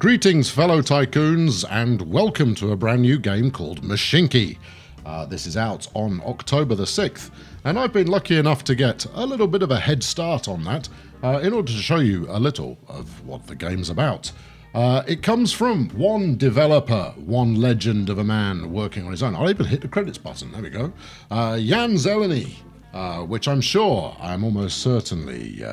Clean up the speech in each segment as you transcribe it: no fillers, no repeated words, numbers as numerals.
Greetings, fellow tycoons, and welcome to a brand new game called Mashinky. This is out on October the 6th, and I've been lucky enough to get a little bit of a head start on that in order to show you a little of what the game's about. It comes from one developer, one legend of a man working on his own. I'll even hit the credits button, there we go. Jan Zeleny, which I'm sure, I'm almost certainly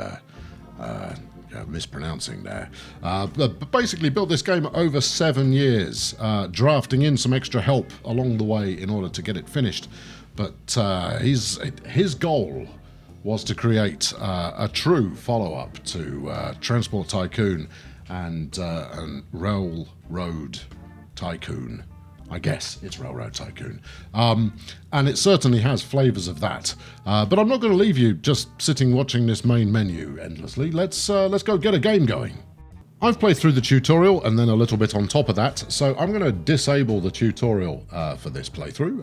mispronouncing there. But basically built this game over 7 years, drafting in some extra help along the way in order to get it finished. But his goal was to create a true follow-up to Transport Tycoon and Railroad Tycoon. I guess it's Railroad Tycoon. And it certainly has flavours of that. But I'm not going to leave you just sitting watching this main menu endlessly. Let's go get a game going. I've played through the tutorial and then a little bit on top of that, so I'm going to disable the tutorial for this playthrough,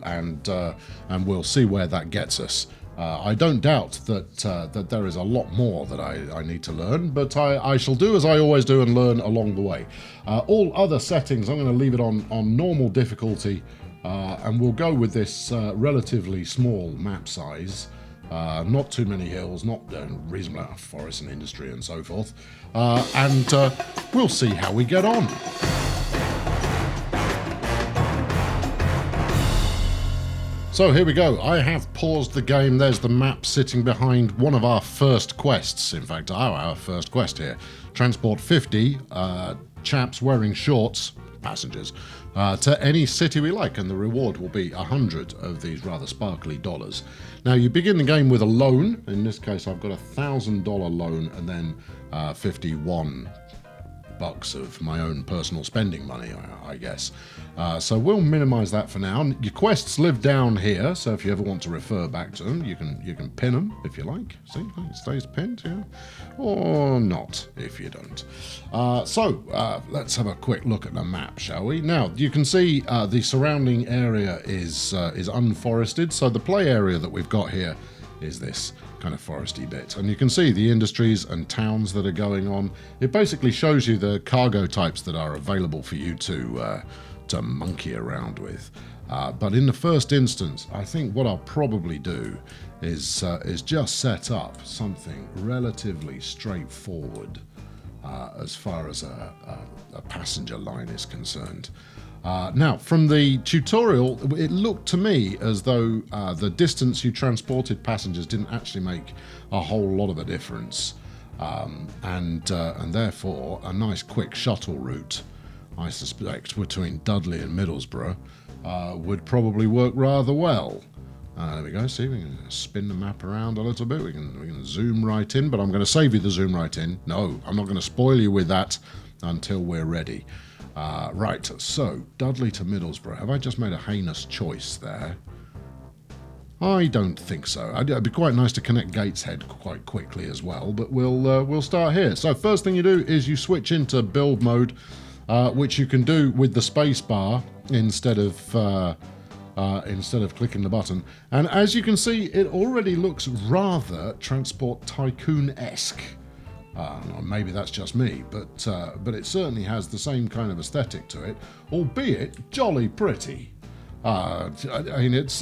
and we'll see where that gets us. I don't doubt that there is a lot more that I need to learn, but I shall do as I always do and learn along the way. All other settings, I'm going to leave it on normal difficulty, and we'll go with this relatively small map size. Not too many hills, not reasonable amount of forest and industry and so forth, and we'll see how we get on. So here we go. I have paused the game. There's the map sitting behind one of our first quests. In fact, our first quest here. Transport 50 chaps wearing shorts, passengers, to any city we like, and the reward will be 100 of these rather sparkly dollars. Now, you begin the game with a loan. In this case, I've got a $1,000 loan and then 51 bucks of my own personal spending money, I guess. So we'll minimize that for now. Your quests live down here, so if you ever want to refer back to them, you can pin them if you like. See, it stays pinned, yeah, or not if you don't. So let's have a quick look at the map, shall we? Now you can see the surrounding area is unforested, so the play area that we've got here is this kind of foresty bit, and you can see the industries and towns that are going on. It basically shows you the cargo types that are available for you to monkey around with. But in the first instance, I think what I'll probably do is just set up something relatively straightforward as far as a passenger line is concerned. Now, from the tutorial, it looked to me as though the distance you transported passengers didn't actually make a whole lot of a difference, and therefore a nice quick shuttle route, I suspect, between Dudley and Middlesbrough would probably work rather well. There we go. See, we can spin the map around a little bit. We can zoom right in, but I'm going to save you the zoom right in. No, I'm not going to spoil you with that until we're ready. Right, so Dudley to Middlesbrough. Have I just made a heinous choice there? I don't think so. It'd be quite nice to connect Gateshead quite quickly as well, but we'll start here. So first thing you do is you switch into build mode, which you can do with the space bar instead of clicking the button. And as you can see, it already looks rather Transport Tycoon-esque. Maybe that's just me, but it certainly has the same kind of aesthetic to it, albeit jolly pretty. I mean, it's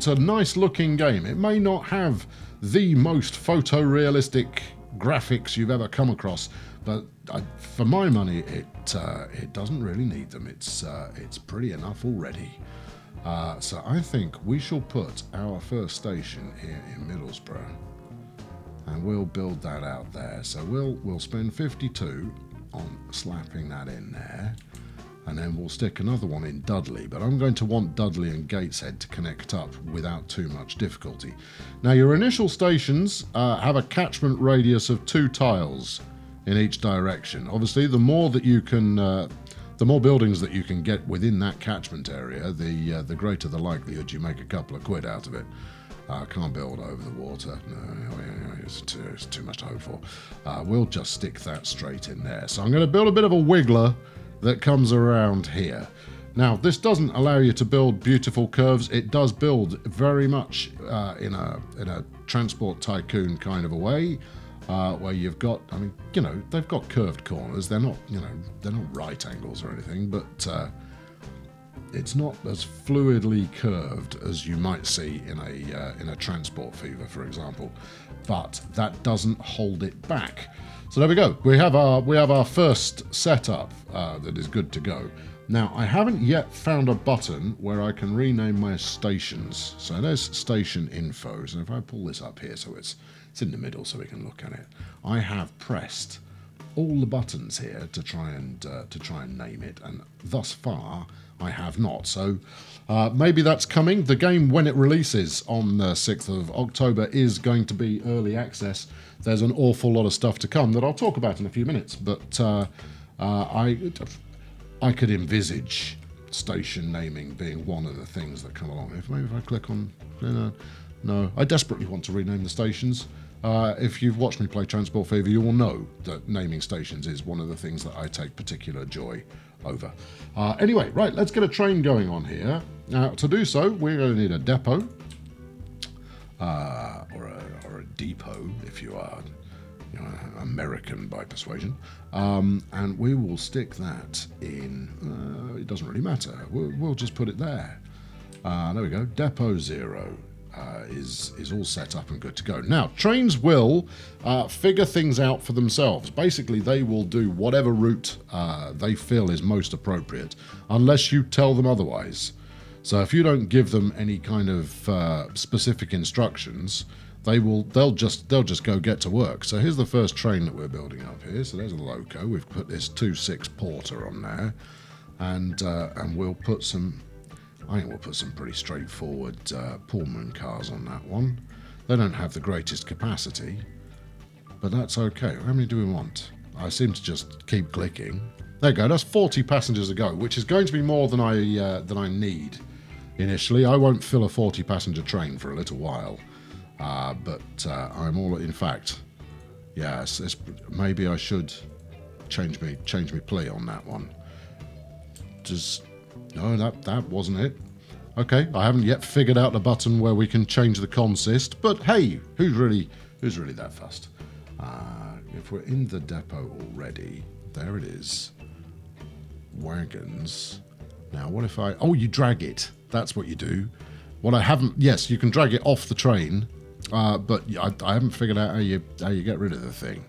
a nice looking game. It may not have the most photorealistic graphics you've ever come across, but for my money, it doesn't really need them. It's pretty enough already. So I think we shall put our first station here in Middlesbrough. And we'll build that out there. So we'll spend 52 on slapping that in there, and then we'll stick another one in Dudley. But I'm going to want Dudley and Gateshead to connect up without too much difficulty. Now, your initial stations have a catchment radius of 2 tiles in each direction. Obviously, the more buildings that you can get within that catchment area, the greater the likelihood you make a couple of quid out of it. Can't build over the water. No, it's too much to hope for. We'll just stick that straight in there. So I'm going to build a bit of a wiggler that comes around here. Now, this doesn't allow you to build beautiful curves. It does build very much in a Transport Tycoon kind of a way. where you've got, I mean, you know, they've got curved corners. They're not, you know, they're not right angles or anything, but it's not as fluidly curved as you might see in a transport fever, for example. But that doesn't hold it back. So there we go. We have our first setup that is good to go. Now, I haven't yet found a button where I can rename my stations. So there's station info. So if I pull this up here, so it's in the middle, so we can look at it. I have pressed all the buttons here to try and name it, and thus far I have not. So maybe that's coming. The game, when it releases on the 6th of October, is going to be early access. There's an awful lot of stuff to come that I'll talk about in a few minutes, but I could envisage station naming being one of the things that come along. Maybe if I click on... No, I desperately want to rename the stations. If you've watched me play Transport Fever, you will know that naming stations is one of the things that I take particular joy over. Anyway, right, let's get a train going on here. Now, to do so, we're going to need a depot, or a depot, if you are, you know, American by persuasion, and we will stick that in. It doesn't really matter. We'll just put it there. There we go. Depot 0 is all set up and good to go. Now, trains will figure things out for themselves. Basically, they will do whatever route they feel is most appropriate, unless you tell them otherwise. So if you don't give them any kind of specific instructions, they'll just go get to work. So here's the first train that we're building up here. So there's a loco. We've put this 2/6 porter on there, and we'll put some. I think we'll put some pretty straightforward Pullman cars on that one. They don't have the greatest capacity, but that's okay. How many do we want? I seem to just keep clicking. There you go. That's 40 passengers to go, which is going to be more than I need initially. I won't fill a 40 passenger train for a little while. But I'm all, in fact, yes, maybe I should change me plea on that one. No, that wasn't it. Okay, I haven't yet figured out the button where we can change the consist, but hey, who's really that fussed? If we're in the depot already, there it is. Wagons. Now, what if oh, you drag it. That's what you do. What I haven't, yes, you can drag it off the train. But I haven't figured out how you get rid of the thing.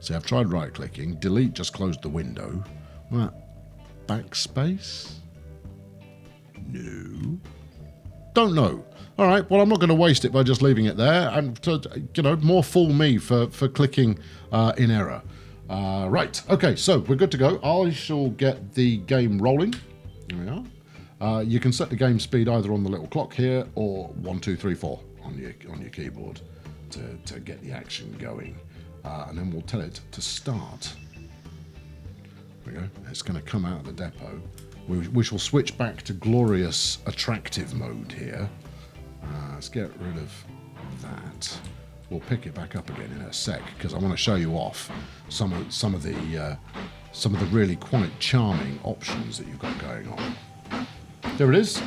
See, I've tried right-clicking. Delete just closed the window. What? Backspace? No. Don't know. All right, well, I'm not going to waste it by just leaving it there. And, you know, more fool me for clicking in error. Right, okay, so we're good to go. I shall get the game rolling. Here we are. You can set the game speed either on the little clock here or 1, 2, 3, 4. On your keyboard to get the action going, and then we'll tell it to start. There we go. It's going to come out of the depot. We shall switch back to glorious attractive mode here. Let's get rid of that. We'll pick it back up again in a sec because I want to show you off some of the really quite charming options that you've got going on. There it is.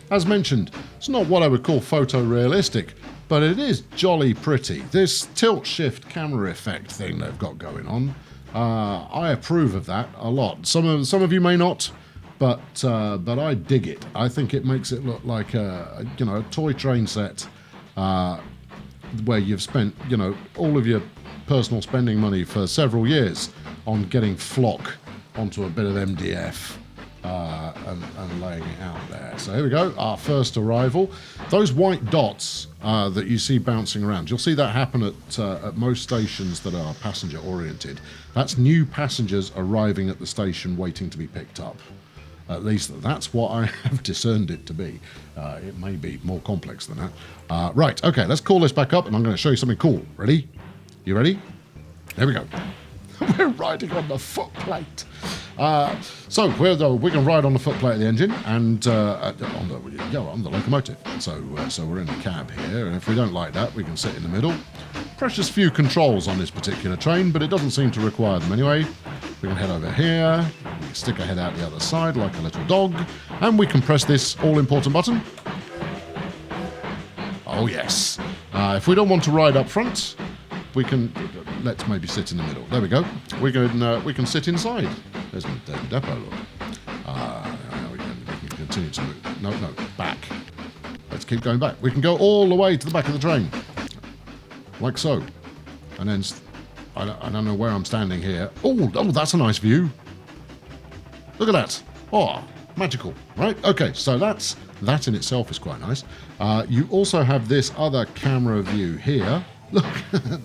As mentioned, it's not what I would call photorealistic, but it is jolly pretty. This tilt-shift camera effect thing they've got going on, I approve of that a lot. Some of you may not, but I dig it. I think it makes it look like a toy train set where you've spent all of your personal spending money for several years on getting flock onto a bit of MDF. And laying it out there. So here we go, our first arrival. Those white dots that you see bouncing around, you'll see that happen at most stations that are passenger oriented. That's new passengers arriving at the station waiting to be picked up. At least that's what I have discerned it to be. It may be more complex than that. Right, okay, let's call this back up and I'm going to show you something cool. Ready? You ready? There we go. We're riding on the footplate. So we can ride on the footplate of the engine and on the locomotive. So we're in the cab here, and if we don't like that, we can sit in the middle. Precious few controls on this particular train, but it doesn't seem to require them anyway. We can head over here, we can stick our head out the other side like a little dog, and we can press this all-important button. Oh yes. If we don't want to ride up front, we can, let's maybe sit in the middle. There we go. We can sit inside. There's the depot, look. We can continue to move. No, back. Let's keep going back. We can go all the way to the back of the train. Like so. And then, I don't know where I'm standing here. Oh, that's a nice view. Look at that. Oh, magical, right? Okay, so that in itself is quite nice. You also have this other camera view here. Look at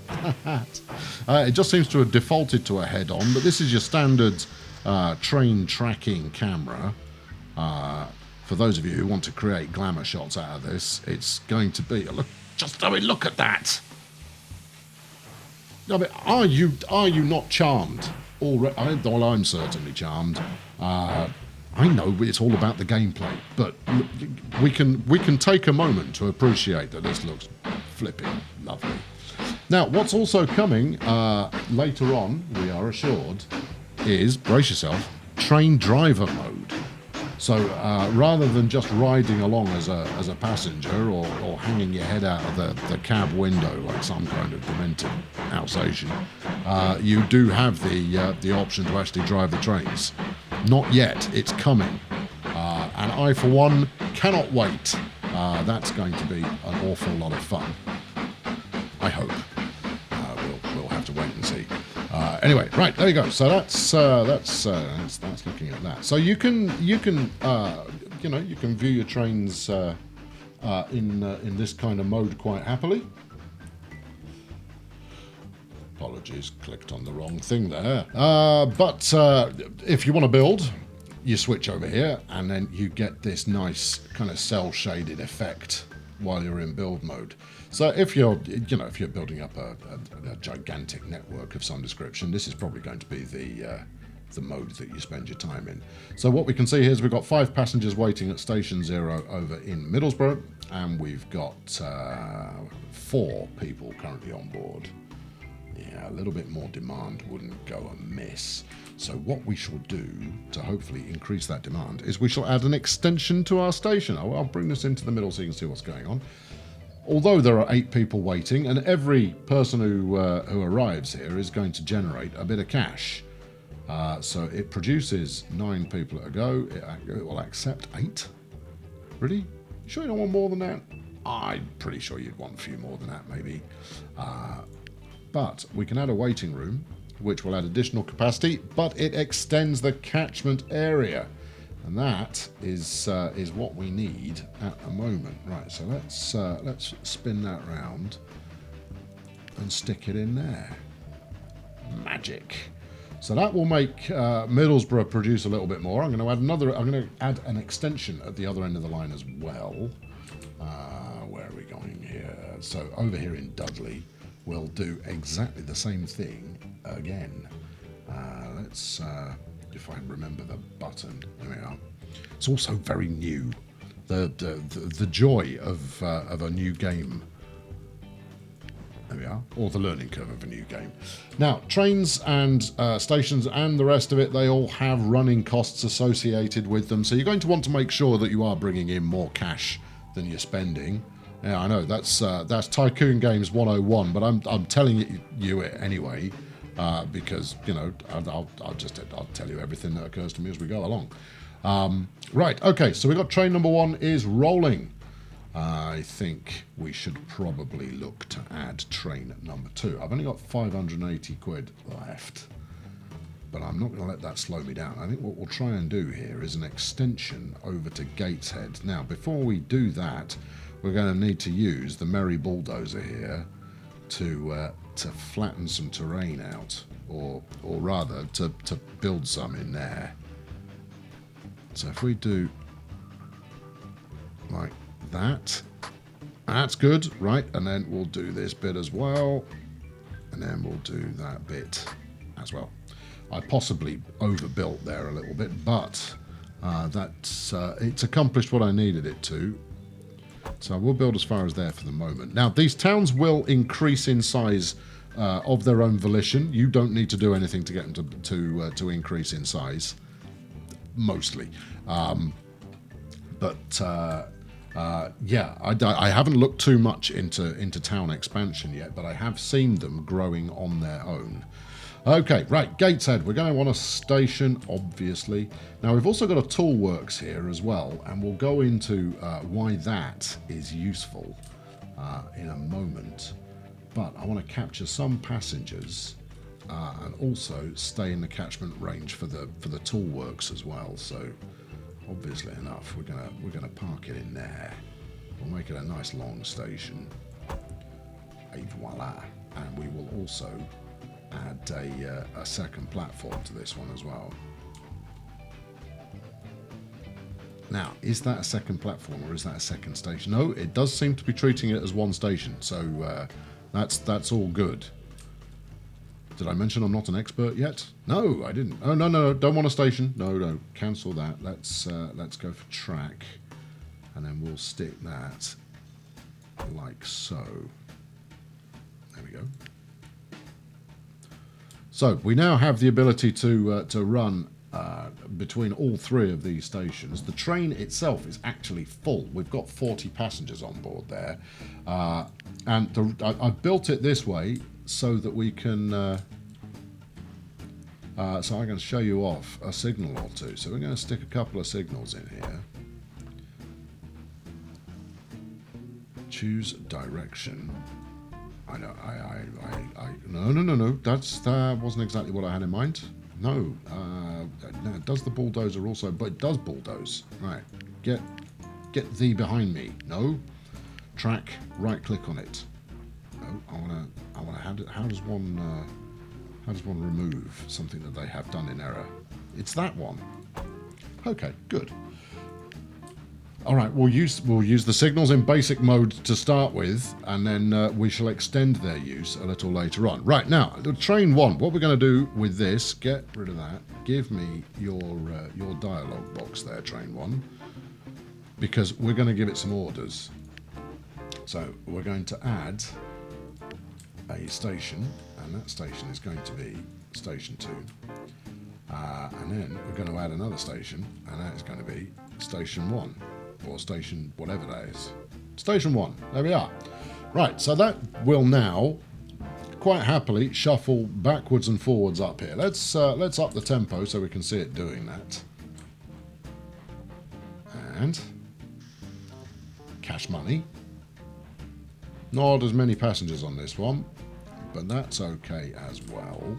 that. It just seems to have defaulted to a head-on, but this is your standard train tracking camera. For those of you who want to create glamour shots out of this, it's going to be... Look at that. I mean, are you not charmed? Well, I'm certainly charmed. I know it's all about the gameplay, but we can take a moment to appreciate that this looks flipping lovely. Now, what's also coming later on, we are assured, is, brace yourself, train driver mode. So rather than just riding along as a passenger or hanging your head out of the cab window like some kind of demented Alsatian, you do have the option to actually drive the trains. Not yet, it's coming. And I, for one, cannot wait. That's going to be an awful lot of fun. I hope. We'll have to wait and see. Anyway, right, there you go. So that's looking at that. So you can view your trains in this kind of mode quite happily. Apologies, clicked on the wrong thing there. But if you want to build, you switch over here, and then you get this nice kind of cel-shaded effect while you're in build mode. So if you're building up a gigantic network of some description, this is probably going to be the mode that you spend your time in. So what we can see here is we've got 5 passengers waiting at Station 0 over in Middlesbrough, and we've got 4 people currently on board. Yeah, a little bit more demand wouldn't go amiss. So what we shall do to hopefully increase that demand is we shall add an extension to our station. I'll bring this into the middle so you can see what's going on. Although there are 8 people waiting, and every person who arrives here is going to generate a bit of cash. So it produces 9 people at a go. It will accept 8. Really? You sure you don't want more than that? I'm pretty sure you'd want a few more than that, maybe. But we can add a waiting room, which will add additional capacity, but it extends the catchment area. And that is what we need at the moment. Right, so let's spin that round and stick it in there. Magic. So that will make Middlesbrough produce a little bit more. I'm going to add an extension at the other end of the line as well. Where are we going here? So over here in Dudley, we'll do exactly the same thing again. Let's, if I remember the button, there we are. It's also very new. The joy of a new game. There we are, or the learning curve of a new game. Now, trains and stations and the rest of it, they all have running costs associated with them. So you're going to want to make sure that you are bringing in more cash than you're spending. Yeah, I know that's Tycoon Games 101, but I'm telling you it anyway because I'll tell you everything that occurs to me as we go along. Right, okay, so we've got train number 1 is rolling. I think we should probably look to add train number 2. I've only got 580 quid left, but I'm not going to let that slow me down. I think what we'll try and do here is an extension over to Gateshead. Now, before we do that, we're going to need to use the Merry Bulldozer here to flatten some terrain out, or rather to build some in there. So if we do like that's good, right? And then we'll do this bit as well, and then we'll do that bit as well. I possibly overbuilt there a little bit, but it's accomplished what I needed it to. So we'll build as far as there for the moment. Now, these towns will increase in size of their own volition. You don't need to do anything to get them to increase in size, mostly. But Yeah, I haven't looked too much into town expansion yet, but I have seen them growing on their own. Okay, right, Gateshead. We're going to want a station, obviously. Now, we've also got a tool works here as well, and we'll go into why that is useful in a moment. But I want to capture some passengers and also stay in the catchment range for the tool works as well. So, obviously enough, we're gonna park it in there. We'll make it a nice long station. Et voila! And we will also add a second platform to this one as well. Now, is that a second platform or is that a second station? No, it does seem to be treating it as one station, so that's all good. Did I mention I'm not an expert yet? No, I didn't. Oh, no, don't want a station. No, cancel that. Let's go for track, and then we'll stick that like so. There we go. So we now have the ability to run between all three of these stations. The train itself is actually full. We've got 40 passengers on board there, and I've built it this way so that we can. So I'm going to show you off a signal or two. So we're going to stick a couple of signals in here. Choose direction. I know. No. That wasn't exactly what I had in mind. No. Does the bulldozer also? But it does bulldoze. Right. Get thee behind me. No. Track. Right click on it. No. I wanna. How does one remove something that they have done in error? It's that one. Okay. Good. All right, we'll use the signals in basic mode to start with, and then we shall extend their use a little later on. Right, now, train one, what we're going to do with this, get rid of that, give me your dialogue box there, train one, because we're going to give it some orders. So we're going to add a station, and that station is going to be station 2. And then we're going to add another station, and that is going to be station 1. Or station, whatever that is. Station 1. There we are. Right, so that will now quite happily shuffle backwards and forwards up here. Let's up the tempo so we can see it doing that. And cash money. Not as many passengers on this one, but that's okay as well.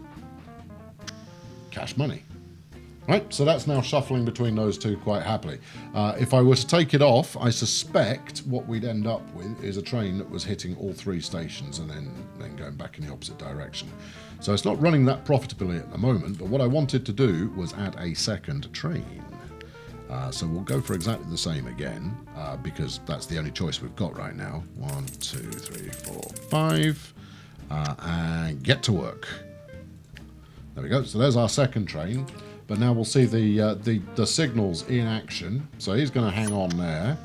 Cash money. Right, so that's now shuffling between those two quite happily. If I were to take it off, I suspect what we'd end up with is a train that was hitting all 3 stations and then going back in the opposite direction. So it's not running that profitably at the moment, but what I wanted to do was add a second train. So we'll go for exactly the same again, because that's the only choice we've got right now. 1, 2, 3, 4, 5, and get to work. There we go, so there's our second train. But now we'll see the signals in action. So he's going to hang on there.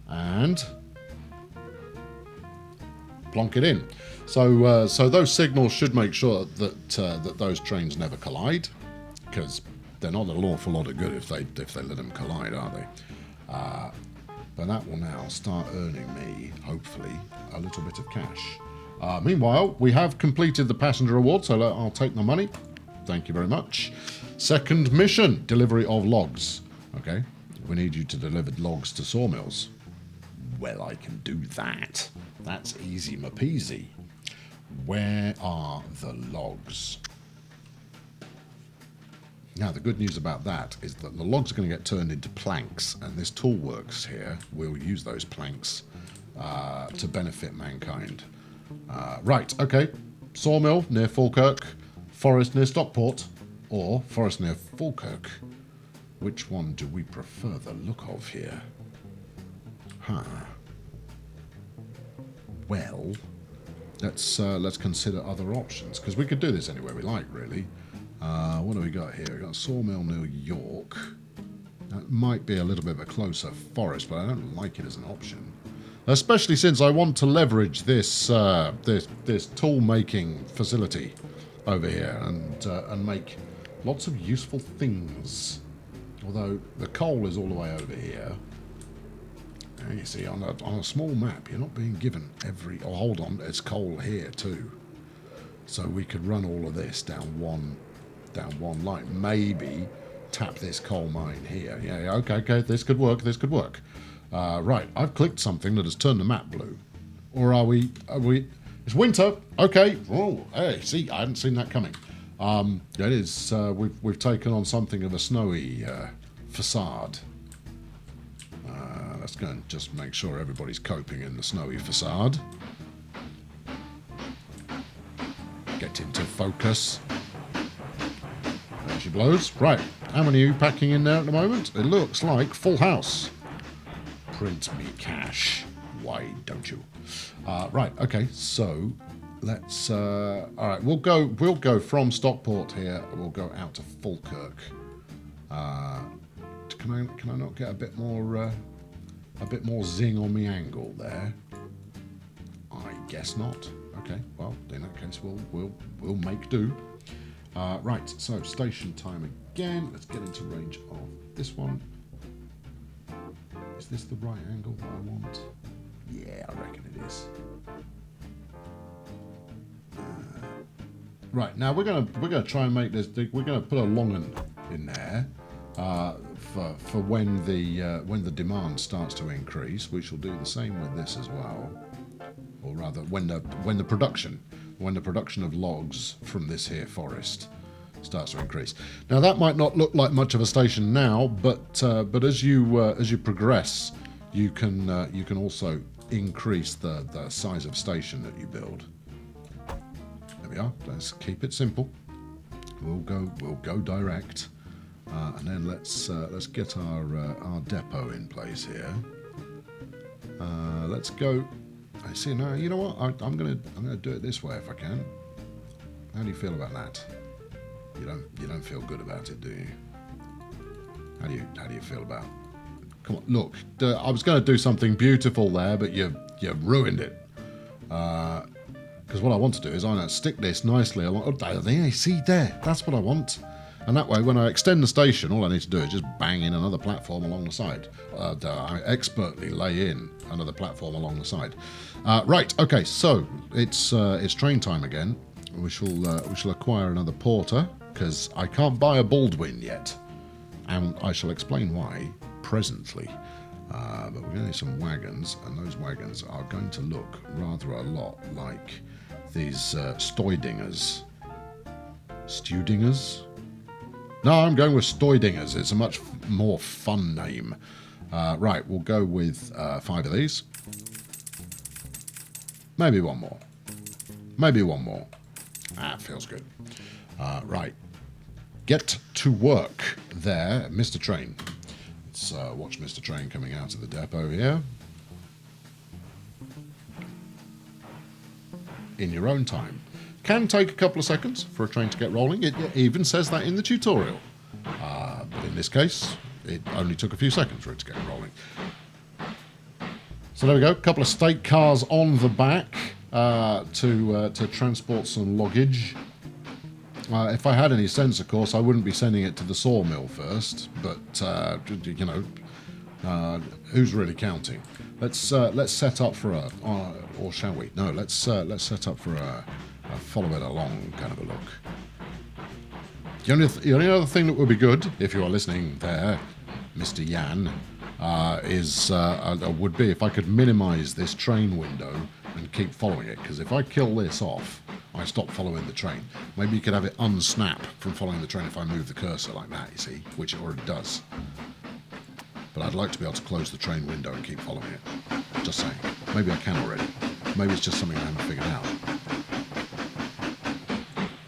And plonk it in. So those signals should make sure that those trains never collide, because they're not an awful lot of good if they let them collide, are they? But that will now start earning me, hopefully, a little bit of cash. Meanwhile, we have completed the passenger award, so I'll take the money. Thank you very much. Second mission, delivery of logs. Okay, we need you to deliver logs to sawmills. Well, I can do that. That's easy peasy. Where are the logs? Now, the good news about that is that the logs are going to get turned into planks, and this tool works here will use those planks to benefit mankind. Right, okay. Sawmill near Falkirk. Forest near Stockport, or forest near Falkirk. Which one do we prefer the look of here? Well, let's consider other options, because we could do this anywhere we like, really. What do we got here? We've got Sawmill near York. That might be a little bit of a closer forest, but I don't like it as an option. Especially since I want to leverage this this tool-making facility over here and make lots of useful things. Although the coal is all the way over here, You see, on a small map, you're not being given every... Oh, hold on, there's coal here too. So we could run all of this down one line. Maybe tap this coal mine here. Yeah, okay, this could work, right, I've clicked something that has turned the map blue. Or are we... It's winter, okay. Oh, hey, see, I hadn't seen that coming. It is, we've taken on something of a snowy facade. Let's go and just make sure everybody's coping in the snowy facade. Get into focus. There she blows. Right, how many are you packing in there at the moment? It looks like full house. Print me cash. Why don't you? Right, okay, so let's... all right, we'll go from Stockport here. We'll go out to Falkirk. Can I not get a bit more zing on the angle there? I guess not. Okay, well, in that case, we'll make do. Right, so station time again. Let's get into range of this one. Is this the right angle that I want? Yeah, I reckon it is. Right, now we're gonna try and make this. We're gonna put a long one in there for when the demand starts to increase. We shall do the same with this as well, or rather, when the production of logs from this here forest starts to increase. Now that might not look like much of a station now, but as you progress, you can also increase the size of station that you build. There we are. Let's keep it simple. We'll go direct, and then let's get our depot in place here. Let's go. I see now. You know what? I'm gonna do it this way if I can. How do you feel about that? You don't feel good about it, do you? How do you feel about? Come on, look. I was going to do something beautiful there, but you ruined it. Because what I want to do is I want to stick this nicely along. Oh, there, see there. That's what I want. And that way, when I extend the station, all I need to do is just bang in another platform along the side. I expertly lay in another platform along the side. Right. Okay. So it's train time again. We shall acquire another porter because I can't buy a Baldwin yet, and I shall explain why presently. But we're going to need some wagons, and those wagons are going to look rather a lot like these Stoydingers. Stewdingers? No, I'm going with Stoydingers. It's a much more fun name. Right, we'll go with 5 of these. Maybe one more. Maybe one more. Feels good. Right. Get to work there, Mr. Train. Let's watch Mr. Train coming out of the depot here. In your own time. Can take a couple of seconds for a train to get rolling. It even says that in the tutorial. But in this case, it only took a few seconds for it to get rolling. So there we go. A couple of state cars on the back to transport some luggage. If I had any sense, of course, I wouldn't be sending it to the sawmill first. But you know, who's really counting? Let's set up for a, or shall we? No, let's set up for a follow it along kind of a look. The only other thing that would be good, if you are listening there, Mr. Yan, would be if I could minimize this train window and keep following it. Because if I kill this off, I stop following the train. Maybe you could have it unsnap from following the train if I move the cursor like that, you see, which it already does. But I'd like to be able to close the train window and keep following it. Just saying. Maybe I can already. Maybe it's just something I haven't figured out.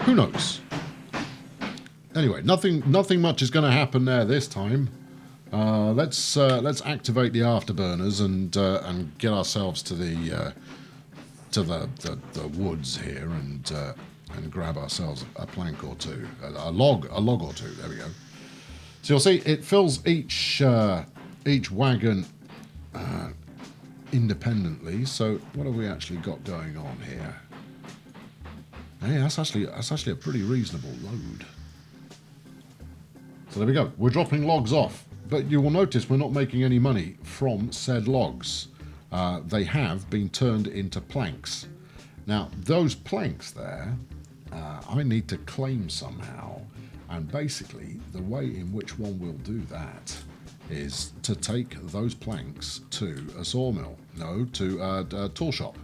Who knows? Anyway, nothing much is going to happen there this time. Let's activate the afterburners and get ourselves to the woods here and grab ourselves a plank or two, a log or two. There we go. So you'll see it fills each wagon independently. So what have we actually got going on here? Hey, that's actually a pretty reasonable load. So there we go. We're dropping logs off. But you will notice we're not making any money from said logs. They have been turned into planks. Now, those planks there, I need to claim somehow. And basically, the way in which one will do that is to take those planks to a sawmill. No, to a tool shop.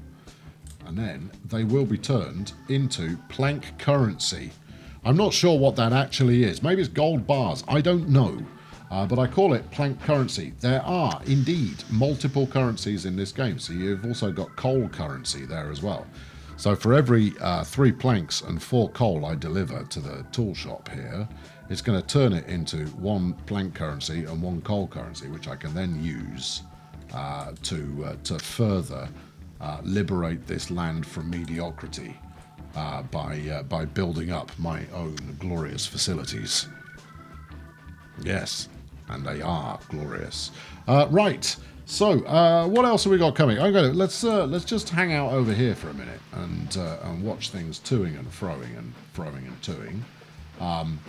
And then they will be turned into plank currency. I'm not sure what that actually is. Maybe it's gold bars. I don't know. But I call it plank currency. There are indeed multiple currencies in this game. So you've also got coal currency there as well. So for every 3 planks and 4 coal I deliver to the tool shop here, it's going to turn it into 1 plank currency and 1 coal currency, which I can then use to further liberate this land from mediocrity by building up my own glorious facilities. Yes, and they are glorious. Right. So, what else have we got coming? Let's just hang out over here for a minute and watch things toing and froing and toing,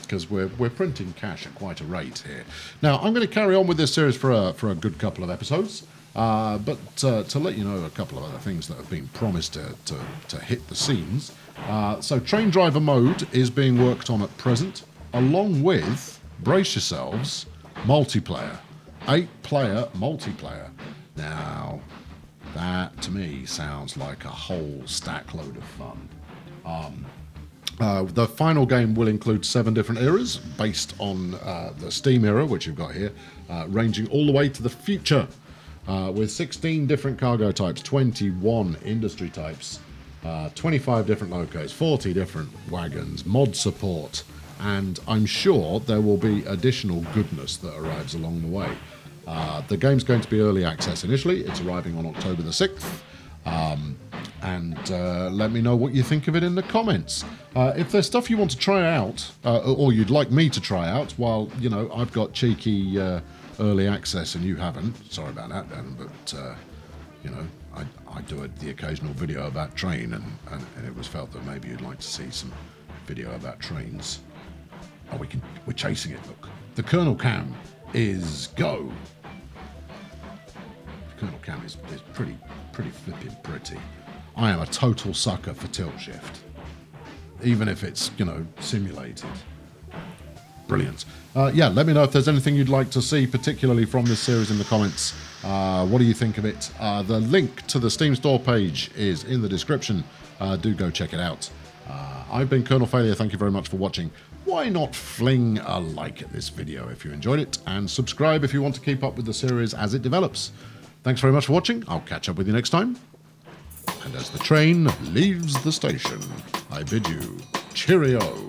because we're printing cash at quite a rate here. Now, I'm going to carry on with this series for a good couple of episodes, but to let you know a couple of other things that have been promised to hit the scenes. So, train driver mode is being worked on at present, along with, brace yourselves, multiplayer. 8-player multiplayer. Now, that to me sounds like a whole stack load of fun. The final game will include 7 different eras based on the Steam era, which you've got here, ranging all the way to the future, with 16 different cargo types, 21 industry types, 25 different locos, 40 different wagons, mod support, and I'm sure there will be additional goodness that arrives along the way. The game's going to be early access initially. It's arriving on October the 6th. Let me know what you think of it in the comments. If there's stuff you want to try out, or you'd like me to try out, while, you know, I've got cheeky early access and you haven't, sorry about that, Dan, but, you know, I do the occasional video about train, and it was felt that maybe you'd like to see some video about trains. Oh, we're chasing it, look. The Colonel Cam is go. The Colonel Cam is pretty flipping pretty. I am a total sucker for tilt shift. Even if it's, you know, simulated. Brilliant. Yeah, let me know if there's anything you'd like to see, particularly from this series, in the comments. What do you think of it? The link to the Steam store page is in the description. Do go check it out. I've been Colonel Failure. Thank you very much for watching. Why not fling a like at this video if you enjoyed it, and subscribe if you want to keep up with the series as it develops. Thanks very much for watching. I'll catch up with you next time. And as the train leaves the station, I bid you cheerio.